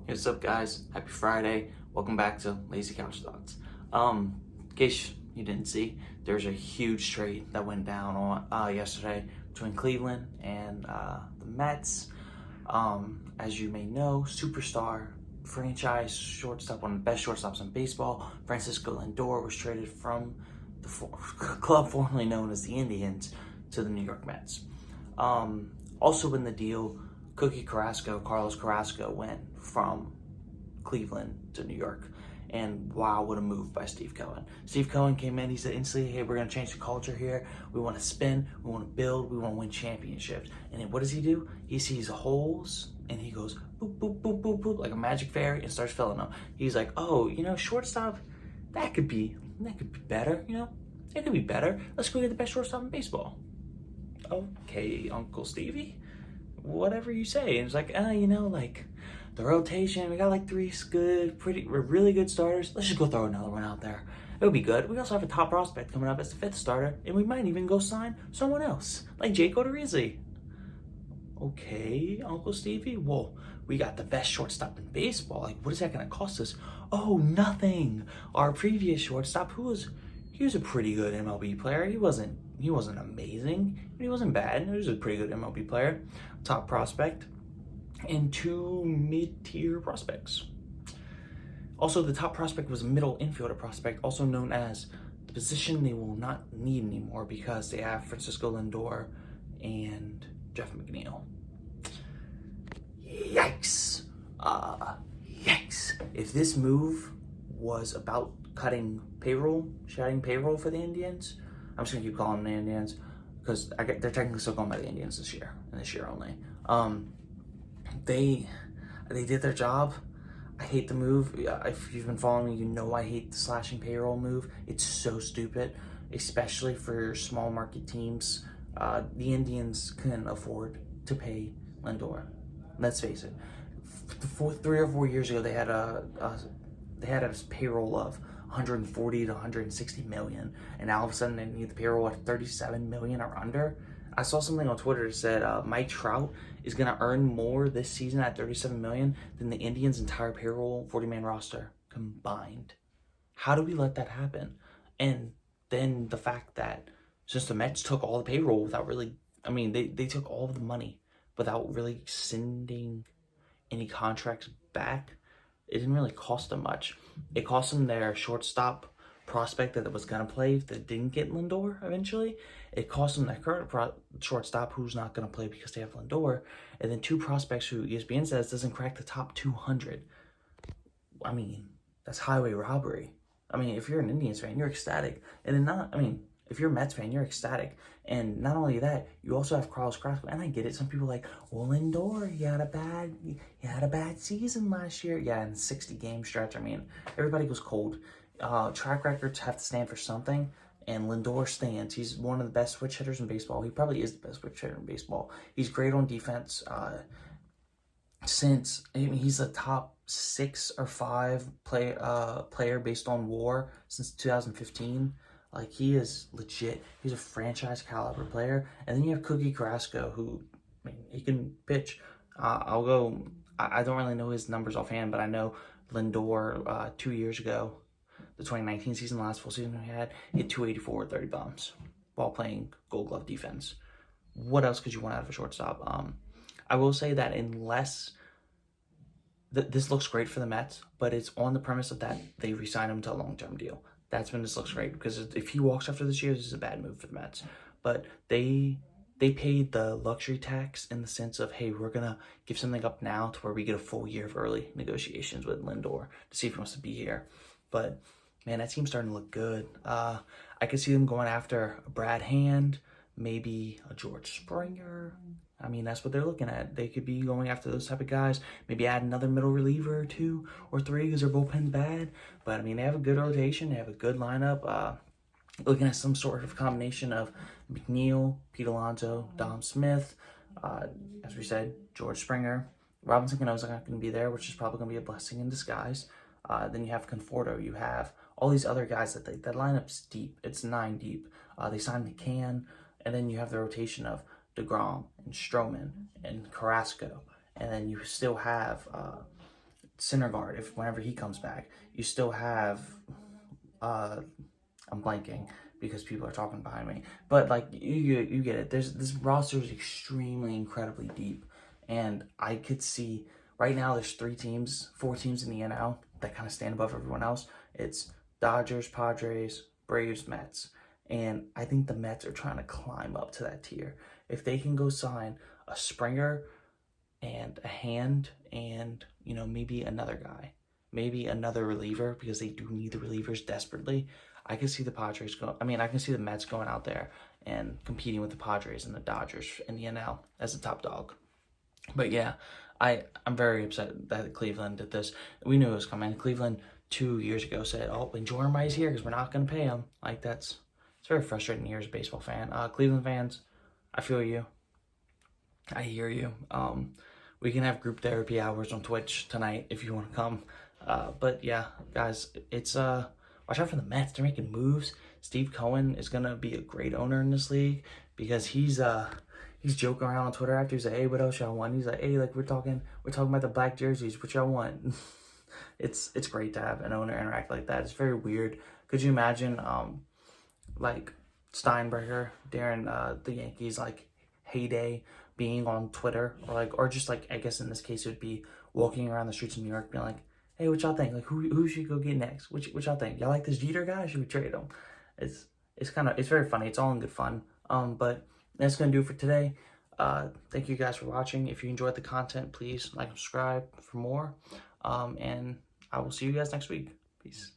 Hey, what's up, guys? Happy Friday. Welcome back to Lazy Couch Thoughts. In case you didn't see, there's a huge trade that went down on yesterday between Cleveland and the Mets. As you may know, superstar franchise shortstop, one of the best shortstops in baseball, Francisco Lindor, was traded from the club formerly known as the Indians to the New York Mets. Also in the deal, Carlos Carrasco went from Cleveland to New York. And wow, what a move by Steve Cohen. Steve Cohen came in, he said instantly, hey, we're going to change the culture here. We want to spin, we want to build, we want to win championships. And then what does he do? He sees holes and he goes boop, boop, boop, boop, boop, like a magic fairy and starts filling them. He's like, oh, shortstop, that could be better, it could be better. Let's go get the best shortstop in baseball. Okay, Uncle Stevie, whatever you say. And it's like, like the rotation, we got like three really good starters. Let's just go throw another one out there. It would be good. We also have a top prospect coming up as the fifth starter, and we might even go sign someone else, like Jake Odorizzi. Okay, Uncle Stevie, well, we got the best shortstop in baseball. Like, what is that going to cost us? Oh, nothing. Our previous shortstop, he was a pretty good MLB player. He wasn't amazing, but he wasn't bad. He was a pretty good MLB player, top prospect, and two mid-tier prospects. Also, the top prospect was a middle infielder prospect, also known as the position they will not need anymore because they have Francisco Lindor and Jeff McNeil. Yikes. Yikes. If this move was about shedding payroll for the Indians, I'm just gonna keep calling them the Indians because they're technically still going by the Indians this year, and this year only. They did their job. I hate the move. If you've been following me, you know I hate the slashing payroll move. It's so stupid, especially for small market teams. The Indians couldn't afford to pay Lindor. Let's face it. 3 or 4 years ago, they had a payroll of 140 to 160 million, and now all of a sudden they need the payroll at 37 million or under. I saw something on Twitter that said Mike Trout is going to earn more this season at 37 million than the Indians' entire payroll 40-man roster combined. How do we let that happen? And then the fact that since the Mets took all the payroll without really, they took all of the money without really sending any contracts back, it didn't really cost them much. It cost them their shortstop prospect that was going to play that didn't get Lindor eventually. It cost them their current shortstop who's not going to play because they have Lindor. And then two prospects who ESPN says doesn't crack the top 200. That's highway robbery. If you're an Indians fan, you're ecstatic. And then if you're a Mets fan, you're ecstatic. And not only that, you also have Carlos Carrasco. And I get it. Some people are like, well, Lindor, he had a bad season last year. Yeah, in 60-game stretch. Everybody goes cold. Track records have to stand for something, and Lindor stands. He's one of the best switch hitters in baseball. He probably is the best switch hitter in baseball. He's great on defense. He's a top 6 or 5 player based on WAR since 2015. Like, he is legit. He's a franchise caliber player. And then you have Carrasco, who, he can pitch. I don't really know his numbers offhand, but I know Lindor 2 years ago, the 2019 season, the last full season he had, hit 284 with 30 bombs while playing Gold Glove defense. What else could you want out of a shortstop? I will say that this looks great for the Mets, but it's on the premise of that they re-sign him to a long-term deal. That's when this looks great, because if he walks after this year, this is a bad move for the Mets. But they paid the luxury tax in the sense of, hey, we're going to give something up now to where we get a full year of early negotiations with Lindor to see if he wants to be here. But, man, that team's starting to look good. I could see them going after a Brad Hand, maybe a George Springer. That's what they're looking at. They could be going after those type of guys. Maybe add another middle reliever or 2 or 3 because their bullpen's bad. But, they have a good rotation. They have a good lineup. Looking at some sort of combination of McNeil, Pete Alonso, Dom Smith, as we said, George Springer. Robinson Cano's not going to be there, which is probably going to be a blessing in disguise. Then you have Conforto. You have all these other guys that lineup's deep. It's 9 deep. They signed McCann. And then you have the rotation of DeGrom and Stroman and Carrasco. And then you still have Syndergaard, if whenever he comes back, you still have I'm blanking because people are talking behind me. But like you get it. This roster is extremely incredibly deep, and I could see right now there's 4 teams in the NL that kind of stand above everyone else. It's Dodgers, Padres, Braves, Mets, and I think the Mets are trying to climb up to that tier. If they can go sign a Springer and a Hand and maybe another guy, maybe another reliever because they do need the relievers desperately. I can see the Padres go. I mean, I can see the Mets going out there and competing with the Padres and the Dodgers in the NL as the top dog. But yeah, I'm very upset that Cleveland did this. We knew it was coming. Cleveland 2 years ago said, "Oh, when Jordan Rice here, because we're not going to pay him." Like it's very frustrating here as a baseball fan. Cleveland fans, I feel you. I hear you. We can have group therapy hours on Twitch tonight if you want to come. But yeah, guys, it's watch out for the Mets. They're making moves. Steve Cohen is gonna be a great owner in this league because he's joking around on Twitter after he's like, "Hey, what else y'all want?" He's like, "Hey, like we're talking about the black jerseys. What y'all want?" It's great to have an owner interact like that. It's very weird. Could you imagine like Steinbrenner during the Yankees like heyday being on Twitter or just like I guess in this case it would be walking around the streets of New York being like, "Hey, what y'all think? Like who should go get next? What y'all think? Y'all like this Jeter guy? Should we trade him?" It's very funny. It's all in good fun. But that's gonna do it for today. Thank you guys for watching. If you enjoyed the content, please like and subscribe for more. And I will see you guys next week. Peace.